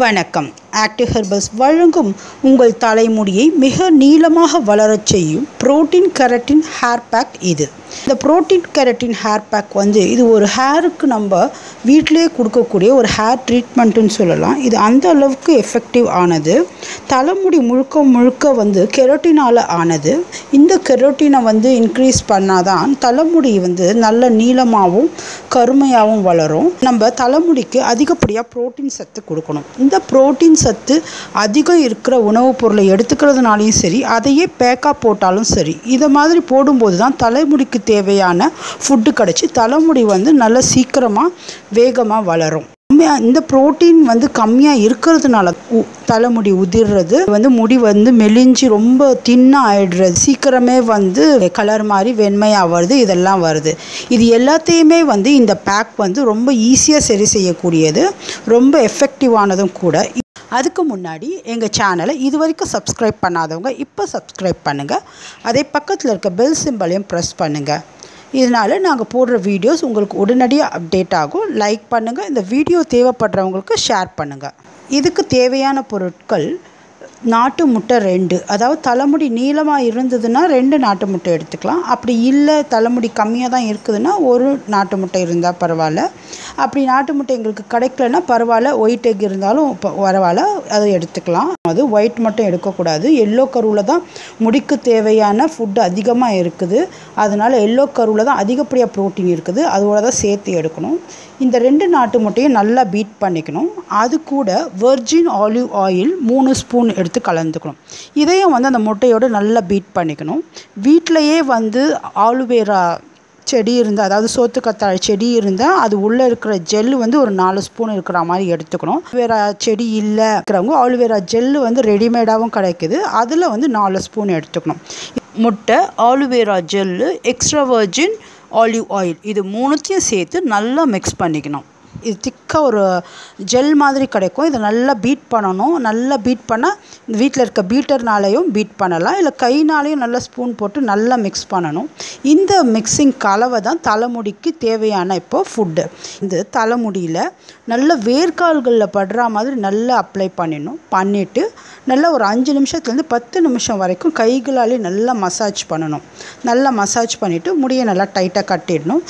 வணக்கம். Active herbals வழங்கும் உங்கள் தலைமுடியை மிக நீளமாக வளரச் செய்யும் புரோட்டீன் கெரட்டின் ஹேர் பேக் இது. இந்த புரோட்டீன் கெரட்டின் ஹேர் பேக் இது ஒரு ஹேருக்கு நம்ம வீட்டிலேயே கொடுக்கக்கூடிய ஒரு ஹேர் ட்ரீட்மெண்ட்டுன்னு சொல்லலாம். இது அந்த அளவுக்கு எஃபெக்டிவ் ஆனது. தலைமுடி முழுக்க கெரட்டினால் ஆனது. இந்த கெரட்டினை இன்க்ரீஸ் பண்ணாதான் தலைமுடி நல்ல நீளமாகவும் கருமையாகவும் வளரும். நம்ம தலைமுடிக்கு அதிகப்படியாக புரோட்டீன் சத்து கொடுக்கணும். இந்த புரோட்டீன் சத்து அதிகம் இருக்கிற உணவுப் பொருளை எடுத்துக்கிறதுனாலையும் சரி, அதையே பேக்காக போட்டாலும் சரி, இதை மாதிரி போடும்போது தான் தலைமுடிக்கு தேவையான ஃபுட்டு கிடச்சி தலைமுடி நல்ல சீக்கிரமாக வேகமாக வளரும். இந்த புரோட்டீன் கம்மியாக இருக்கிறதுனால தலைமுடி உதிர்றது, முடி மெலிஞ்சு ரொம்ப தின்னாக ஆயிடுறது, சீக்கிரமே கலர் மாதிரி வெண்மையாக வருது, இதெல்லாம் வருது. இது எல்லாத்தையுமே இந்த பேக் ரொம்ப ஈஸியாக சரி செய்யக்கூடியது, ரொம்ப எஃபெக்டிவானதும் கூட. அதுக்கு முன்னாடி எங்கள் சேனலை இது வரைக்கும் சப்ஸ்கிரைப் பண்ணாதவங்க இப்போ சப்ஸ்கிரைப் பண்ணுங்கள். அதே பக்கத்தில் இருக்க பெல் சிம்பலையும் ப்ரெஸ் பண்ணுங்கள். இதனால் நாங்கள் போடுற வீடியோஸ் உங்களுக்கு உடனடியாக அப்டேட் ஆகும். லைக் பண்ணுங்கள். இந்த வீடியோ தேவைப்படுறவங்களுக்கு ஷேர் பண்ணுங்கள். இதுக்கு தேவையான பொருட்கள்: நாட்டு முட்டை 2, அதாவது தலைமுடி நீளமாக இருந்ததுன்னா 2 நாட்டு முட்டை எடுத்துக்கலாம். அப்படி இல்லை, தலைமுடி கம்மியாக தான் இருக்குதுன்னா 1 நாட்டு முட்டை இருந்தால் பரவாயில்ல. அப்படி நாட்டு முட்டை எங்களுக்கு கிடைக்கலன்னா பரவாயில்ல, ஒயிட் எக் இருந்தாலும் பரவாயில்ல, அதை எடுத்துக்கலாம். அது ஒயிட் மட்டும் எடுக்கக்கூடாது. எல்லோ கருவில் தான் முடிக்கு தேவையான ஃபுட்டு அதிகமாக இருக்குது. அதனால் எல்லோ கருவில் தான் அதிகப்படியாக ப்ரோட்டீன் இருக்குது, அதோட தான் சேர்த்து எடுக்கணும். இந்த 2 நாட்டு முட்டையும் நல்லா பீட் பண்ணிக்கணும். அது கூட வெர்ஜின் ஆலிவ் ஆயில் 3 ஸ்பூன் எடுத்து கலந்துக்கணும். இதையும் அந்த முட்டையோடு நல்லா பீட் பண்ணிக்கணும். வீட்டிலையே ஆலுவேரா செடி இருந்தால், அதாவது சோத்துக்கத்தாழை செடி இருந்தால் அது உள்ளே இருக்கிற ஜெல்லு ஒரு 4 ஸ்பூன் இருக்கிற மாதிரி எடுத்துக்கணும். ஆலுவேரா செடி இல்லை இருக்கிறவங்க ஆலுவேரா ஜெல்லு ரெடிமேடாகவும் கிடைக்குது, அதில் 4 ஸ்பூன் எடுத்துக்கணும். முட்டை, aloe vera gel, extra virgin olive oil, இது 3த்தையும் சேர்த்து நல்லா மிக்ஸ் பண்ணிக்கணும். இது திக்காக ஒரு ஜெல் மாதிரி கிடைக்கும். இதை நல்லா பீட் பண்ணணும். நல்லா பீட் பண்ணால் வீட்டில் இருக்க பீட்டர்னாலையும் பீட் பண்ணலாம், இல்லை கைனாலையும் நல்லா ஸ்பூன் போட்டு நல்லா மிக்ஸ் பண்ணணும். இந்த மிக்சிங் கலவை தான் தலைமுடிக்கு தேவையான ஃபுட்டு. இந்த தலைமுடியில் நல்ல வேர்க்கால்களில் படுற மாதிரி நல்லா அப்ளை பண்ணிவிட்டு நல்லா ஒரு 5 நிமிஷத்துலேருந்து 10 நிமிஷம் வரைக்கும் கைகளாலே நல்லா மசாஜ் பண்ணணும். நல்லா மசாஜ் பண்ணிவிட்டு முடியை நல்லா டைட்டாக கட்டிடணும்.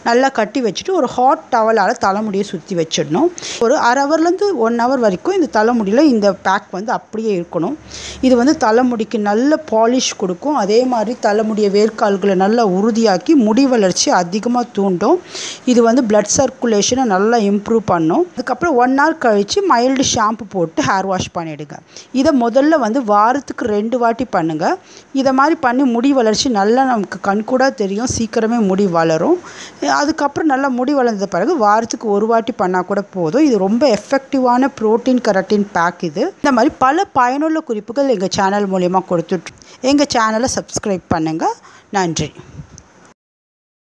நல்லா கட்டி வச்சுட்டு ஒரு ஹாட் டவலால் தலைமுடியை சுற்றி வச்சிடணும். ஒரு அரை ஹவர்லேருந்து 1 ஹவர் வரைக்கும் இந்த தலைமுடியில் இந்த பேக் அப்படியே இருக்கணும். இது தலைமுடிக்கு நல்ல பாலிஷ் கொடுக்கும். அதே மாதிரி தலைமுடியை வேர்க்கால்களை நல்லா உறுதியாக்கி முடி வளர்ச்சி அதிகமாக தூண்டும். இது பிளட் சர்க்குலேஷனை நல்லா இம்ப்ரூவ் பண்ணும். அதுக்கப்புறம் 1 ஹவர் கழித்து மைல்டு ஷாம்பு போட்டு ஹேர் வாஷ் பண்ணிவிடுங்க. இதை முதல்ல வாரத்துக்கு 2 வாட்டி பண்ணுங்கள். இதை மாதிரி பண்ணி முடி வளர்ச்சி நல்லா நமக்கு கண்கூட தெரியும், சீக்கிரமே முடி வளரும். அதுக்கப்புறம் நல்லா முடி வளர்ந்த பிறகு வாரத்துக்கு 1 வாட்டி பண்ணால் கூட போதும். இது ரொம்ப எஃபெக்டிவான புரோட்டீன் கெரட்டின் பேக் இது. இந்த மாதிரி பல பயனுள்ள குறிப்புகள் எங்கள் சேனல் மூலமாக கொடுத்துட்டு எங்கள் சேனலை சப்ஸ்கிரைப் பண்ணுங்கள். நன்றி.